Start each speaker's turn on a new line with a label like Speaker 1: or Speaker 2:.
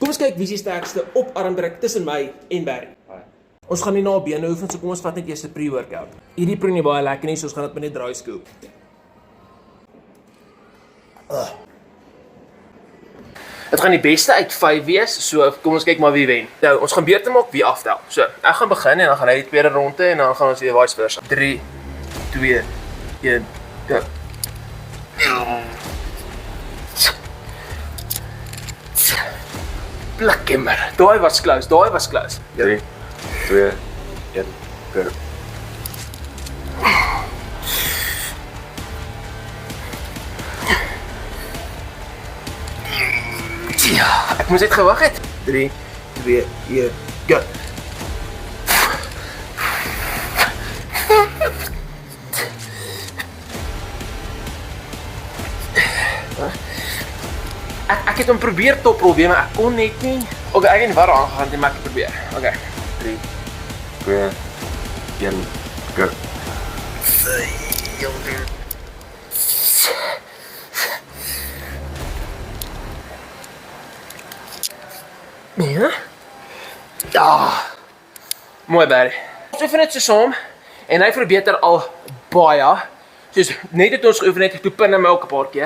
Speaker 1: Kom ons kyk wie is die sterkste op armdruk tussen my en Barry. Ons gaan nie na bene oefen, so kom ons vat net eers 'n pre-workout. Hierdie proe nie baie lekker nie, so ons gaan dit met net dry scoop. Dit gaan die beste uit 5 wees, so kom ons kyk maar wie wen. Nou, ons gaan beurte maak wie aftel. So, ek gaan begin en dan gaan hy die tweede ronde en dan gaan ons weer vice versa. 3, 2, 1, go. Blikkemmer. Daai was close, daai was close.
Speaker 2: 3, 2, 1, go.
Speaker 1: Ja, ek moes net gewag het. 3, 2, 1, go. Ek het hom probeer toprol weer, maar ek kon net nie. Okay, ek het nie waar aangegaan nie, maar ek het probeer. Okay.
Speaker 2: 3, 2, 1, go.
Speaker 1: Ja? Ja. Mooi Barry. Ons oefen dit so saam en hy verbeter al baie. Soos net het ons geoefen het, toe pin hy my ook 'n paar keer.